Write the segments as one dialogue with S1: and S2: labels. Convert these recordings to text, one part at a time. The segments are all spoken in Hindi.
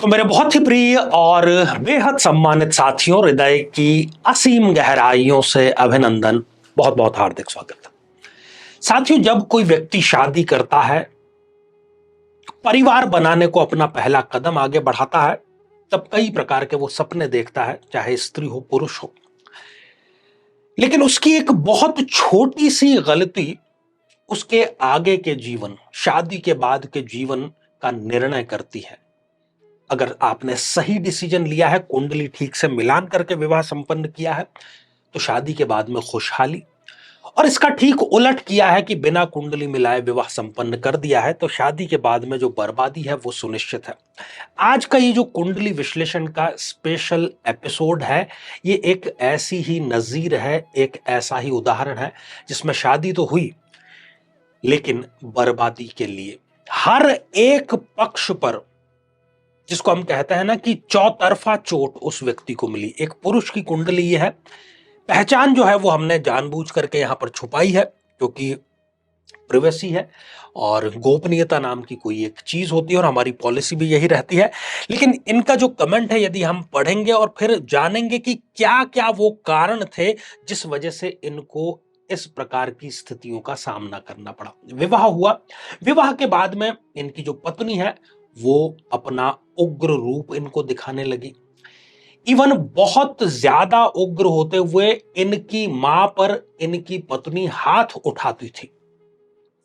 S1: तो मेरे बहुत ही प्रिय और बेहद सम्मानित साथियों, हृदय की असीम गहराइयों से अभिनंदन, बहुत बहुत हार्दिक स्वागत। साथियों, जब कोई व्यक्ति शादी करता है, परिवार बनाने को अपना पहला कदम आगे बढ़ाता है, तब कई प्रकार के वो सपने देखता है, चाहे स्त्री हो पुरुष हो। लेकिन उसकी एक बहुत छोटी सी गलती उसके आगे के जीवन, शादी के बाद के जीवन का निर्णय करती है। अगर आपने सही डिसीजन लिया है, कुंडली ठीक से मिलान करके विवाह संपन्न किया है, तो शादी के बाद में खुशहाली, और इसका ठीक उलट किया है कि बिना कुंडली मिलाए विवाह संपन्न कर दिया है, तो शादी के बाद में जो बर्बादी है वो सुनिश्चित है। आज का ये जो कुंडली विश्लेषण का स्पेशल एपिसोड है, ये एक ऐसी ही नजीर है, एक ऐसा ही उदाहरण है जिसमें शादी तो हुई, लेकिन बर्बादी के लिए हर एक पक्ष पर, जिसको हम कहते हैं ना कि चौतरफा चोट उस व्यक्ति को मिली। एक पुरुष की कुंडली ये है, पहचान जो है वो हमने जानबूझ करके यहां पर छुपाई है, क्योंकि प्रिवेसी है और गोपनीयता नाम की कोई एक चीज होती है, और हमारी पॉलिसी भी यही रहती है। लेकिन इनका जो कमेंट है, यदि हम पढ़ेंगे और फिर जानेंगे कि क्या क्या वो कारण थे जिस वजह से इनको इस प्रकार की स्थितियों का सामना करना पड़ा। विवाह हुआ, विवाह के बाद में इनकी जो पत्नी है वो अपना उग्र रूप इनको दिखाने लगी। इवन बहुत ज्यादा उग्र होते हुए इनकी मां पर इनकी पत्नी हाथ उठाती थी।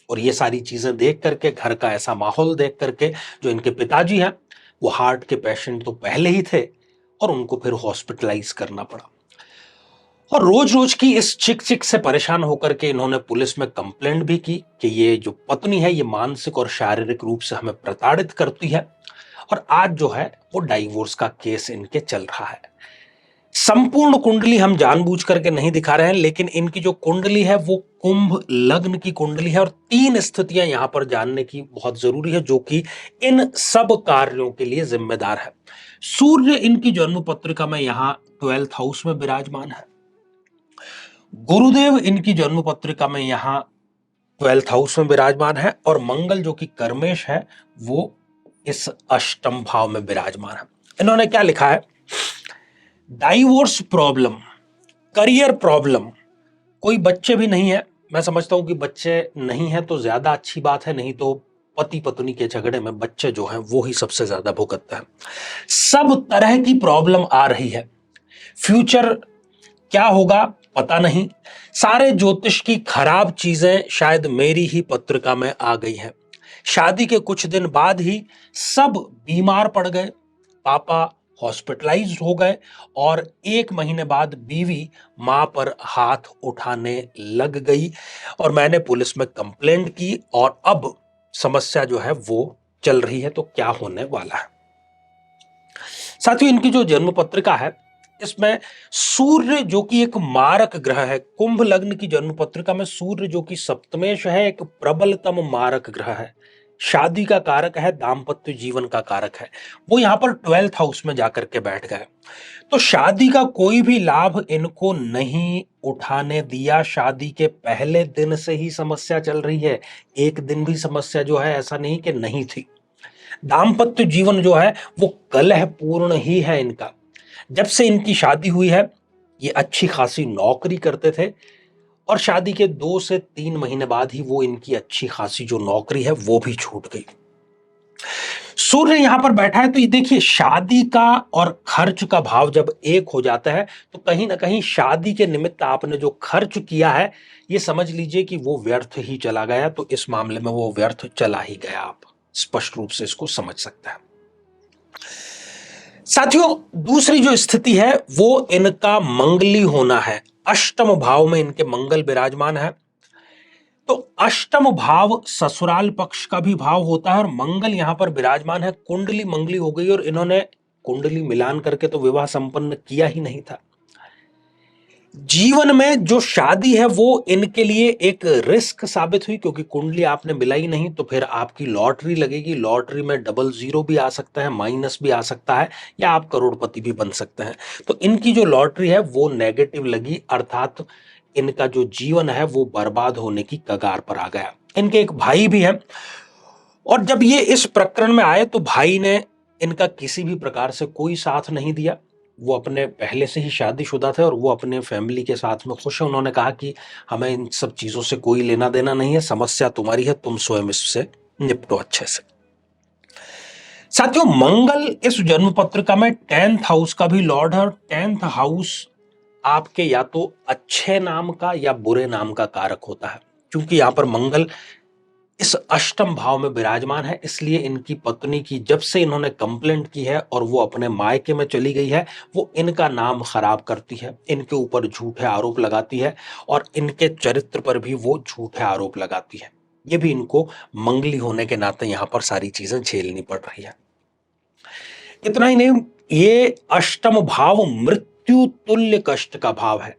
S1: और ये सारी चीजें देख करके, घर का ऐसा माहौल देख करके, जो इनके पिताजी हैं वो हार्ट के पेशेंट तो पहले ही थे और उनको फिर हॉस्पिटलाइज करना पड़ा। और रोज रोज की इस चिक चिक से परेशान होकर के इन्होंने पुलिस में कंप्लेंट भी की कि ये जो पत्नी है ये मानसिक और शारीरिक रूप से हमें प्रताड़ित करती है। और आज जो है वो डाइवोर्स का केस इनके चल रहा है। संपूर्ण कुंडली हम जानबूझ करके नहीं दिखा रहे हैं, लेकिन इनकी जो कुंडली है वो कुंभ लग्न की कुंडली है, और तीन स्थितियां यहां पर जानने की बहुत जरूरी है जो कि इन सब कार्यों के लिए जिम्मेदार है। सूर्य इनकी जन्म पत्रिका में यहां 12th हाउस में विराजमान है। गुरुदेव इनकी जन्म पत्रिका में यहां 12th हाउस में विराजमान है, और मंगल जो कि कर्मेश है वो इस अष्टम भाव में विराजमान है। इन्होंने क्या लिखा है? डाइवोर्स प्रॉब्लम, करियर प्रॉब्लम, कोई बच्चे भी नहीं है। मैं समझता हूं कि बच्चे नहीं है तो ज्यादा अच्छी बात है, नहीं तो पति पत्नी के झगड़े में बच्चे जो हैं वो ही सबसे ज्यादा भुगतते हैं। सब तरह की प्रॉब्लम आ रही है। फ्यूचर क्या होगा पता नहीं। सारे ज्योतिष की खराब चीजें शायद मेरी ही पत्रिका में आ गई है। शादी के कुछ दिन बाद ही सब बीमार पड़ गए, पापा हॉस्पिटलाइज हो गए, और 1 महीने बाद बीवी मां पर हाथ उठाने लग गई, और मैंने पुलिस में कंप्लेंट की, और अब समस्या जो है वो चल रही है। तो क्या होने वाला है? साथियों, इनकी जो जन्म पत्रिका है इसमें सूर्य जो कि एक मारक ग्रह है, कुंभ लग्न की जन्म पत्रिका में सूर्य जो कि सप्तमेश है, एक प्रबलतम मारक ग्रह है, शादी का कारक है, दाम्पत्य जीवन का कारक है, वो यहां पर 12th हाउस में जाकर के बैठ गए। तो शादी का कोई भी लाभ इनको नहीं उठाने दिया। शादी के पहले दिन से ही समस्या चल रही है, एक दिन भी समस्या जो है ऐसा नहीं कि नहीं थी। दाम्पत्य जीवन जो है वो कलहपूर्ण ही है इनका। जब से इनकी शादी हुई है, ये अच्छी खासी नौकरी करते थे, और शादी के 2 से 3 महीने बाद ही वो इनकी अच्छी खासी जो नौकरी है वो भी छूट गई। सूर्य यहां पर बैठा है, तो ये देखिए, शादी का और खर्च का भाव जब एक हो जाता है तो कहीं ना कहीं शादी के निमित्त आपने जो खर्च किया है, ये समझ लीजिए कि वो व्यर्थ ही चला गया। तो इस मामले में वो व्यर्थ चला ही गया, आप स्पष्ट रूप से इसको समझ सकते हैं। साथियों, दूसरी जो स्थिति है वो इनका मंगली होना है। अष्टम भाव में इनके मंगल विराजमान है। तो अष्टम भाव ससुराल पक्ष का भी भाव होता है, और मंगल यहां पर विराजमान है। कुंडली मंगली हो गई, और इन्होंने कुंडली मिलान करके तो विवाह संपन्न किया ही नहीं था। जीवन में जो शादी है वो इनके लिए एक रिस्क साबित हुई, क्योंकि कुंडली आपने मिलाई नहीं तो फिर आपकी लॉटरी लगेगी। लॉटरी में डबल जीरो भी आ सकता है, माइनस भी आ सकता है, या आप करोड़पति भी बन सकते हैं। तो इनकी जो लॉटरी है वो नेगेटिव लगी, अर्थात इनका जो जीवन है वो बर्बाद होने की कगार पर आ गया। इनके एक भाई भी है, और जब ये इस प्रकरण में आए तो भाई ने इनका किसी भी प्रकार से कोई साथ नहीं दिया। वो अपने पहले से ही शादीशुदा थे और वो अपने फैमिली के साथ में खुश है। उन्होंने कहा कि हमें इन सब चीज़ों से कोई लेना देना नहीं है, समस्या तुम्हारी है, तुम स्वयं इससे निपटो अच्छे से। साथियों, मंगल इस जन्म पत्रिका में 10th हाउस का भी लॉर्ड है और 10th हाउस आपके या तो अच्छे नाम का या बुरे नाम का कारक होता है। क्योंकि यहां पर मंगल इस अष्टम भाव में विराजमान है, इसलिए इनकी पत्नी की जब से इन्होंने कंप्लेंट की है और वो अपने मायके में चली गई है, वो इनका नाम खराब करती है, इनके ऊपर झूठे आरोप लगाती है और इनके चरित्र पर भी वो झूठे आरोप लगाती है। ये भी इनको मंगली होने के नाते यहां पर सारी चीजें झेलनी पड़ रही है। इतना ही नहीं, ये अष्टम भाव मृत्यु तुल्य कष्ट का भाव है।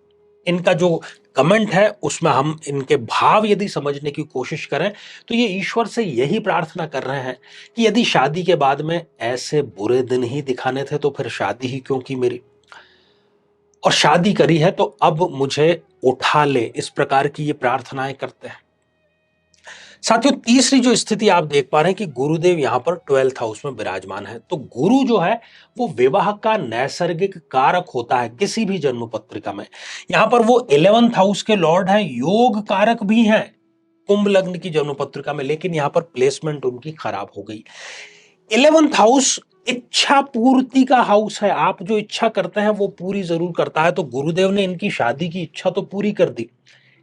S1: इनका जो कमेंट है उसमें हम इनके भाव यदि समझने की कोशिश करें तो ये ईश्वर से यही प्रार्थना कर रहे हैं कि यदि शादी के बाद में ऐसे बुरे दिन ही दिखाने थे तो फिर शादी ही क्यों की मेरी, और शादी करी है तो अब मुझे उठा ले, इस प्रकार की ये प्रार्थनाएं करते हैं। साथियों, तीसरी जो स्थिति आप देख पा रहे हैं कि गुरुदेव यहां पर 12th हाउस में विराजमान है। तो गुरु जो है वो विवाह का नैसर्गिक कारक होता है किसी भी जन्म पत्रिका में। यहां पर वो 11th हाउस के लॉर्ड हैं, योग कारक भी हैं कुंभ लग्न की जन्म पत्रिका में, लेकिन यहां पर प्लेसमेंट उनकी खराब हो गई। 11th हाउस इच्छा पूर्ति का हाउस है, आप जो इच्छा करते हैं वो पूरी जरूर करता है। तो गुरुदेव ने इनकी शादी की इच्छा तो पूरी कर दी,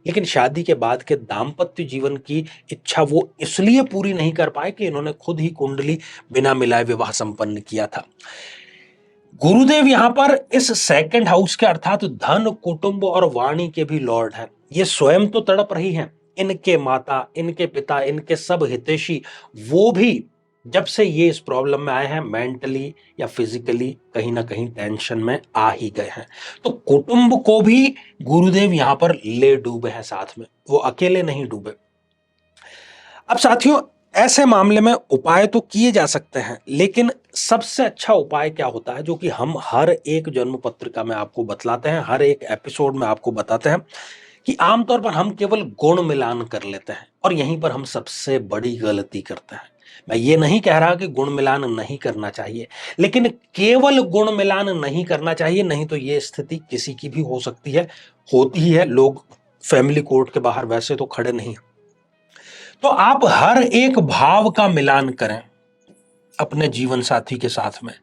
S1: लेकिन शादी के बाद के दाम्पत्य जीवन की इच्छा वो इसलिए पूरी नहीं कर पाए कि इन्होंने खुद ही कुंडली बिना मिलाए विवाह संपन्न किया था। गुरुदेव यहां पर इस सेकंड हाउस के अर्थात धन, कुटुंब और वाणी के भी लॉर्ड हैं। ये स्वयं तो तड़प रही हैं, इनके माता, इनके पिता, इनके सब हितैषी वो भी जब से ये इस प्रॉब्लम में आए हैं मेंटली या फिजिकली कहीं ना कहीं टेंशन में आ ही गए हैं। तो कुटुंब को भी गुरुदेव यहां पर ले डूबे हैं साथ में, वो अकेले नहीं डूबे। अब साथियों, ऐसे मामले में उपाय तो किए जा सकते हैं, लेकिन सबसे अच्छा उपाय क्या होता है जो कि हम हर एक जन्म पत्रिका में आपको बतलाते हैं, हर एक एपिसोड में आपको बताते हैं कि आमतौर पर हम केवल गुण मिलान कर लेते हैं और यहीं पर हम सबसे बड़ी गलती करते हैं। मैं ये नहीं कह रहा कि गुण मिलान नहीं करना चाहिए, लेकिन केवल गुण मिलान नहीं करना चाहिए, नहीं तो ये स्थिति किसी की भी हो सकती है, होती ही है। लोग फैमिली कोर्ट के बाहर वैसे तो खड़े नहीं। तो आप हर एक भाव का मिलान करें अपने जीवन साथी के साथ में,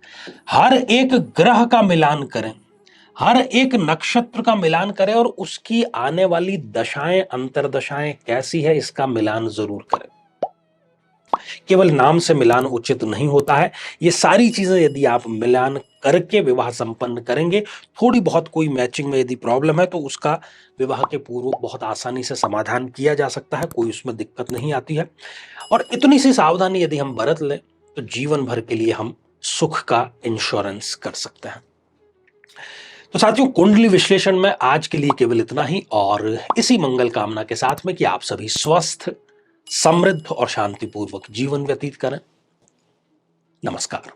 S1: हर एक ग्रह का मिलान करें, हर एक नक्षत्र का मिलान करें और उसकी आने वाली दशाएं अंतरदशाएं कैसी है इसका मिलान जरूर करें। केवल नाम से मिलान उचित नहीं होता है। ये सारी चीजें यदि आप मिलान करके विवाह संपन्न करेंगे, थोड़ी बहुत कोई मैचिंग में यदि प्रॉब्लम है तो उसका विवाह के पूर्व बहुत आसानी से समाधान किया जा सकता है, कोई उसमें दिक्कत नहीं आती है। और इतनी सी सावधानी यदि हम बरत लें तो जीवन भर के लिए हम सुख का इंश्योरेंस कर सकते हैं। तो साथियों, कुंडली विश्लेषण में आज के लिए केवल इतना ही, और इसी मंगल कामना के साथ में कि आप सभी स्वस्थ, समृद्ध और शांतिपूर्वक जीवन व्यतीत करें। नमस्कार।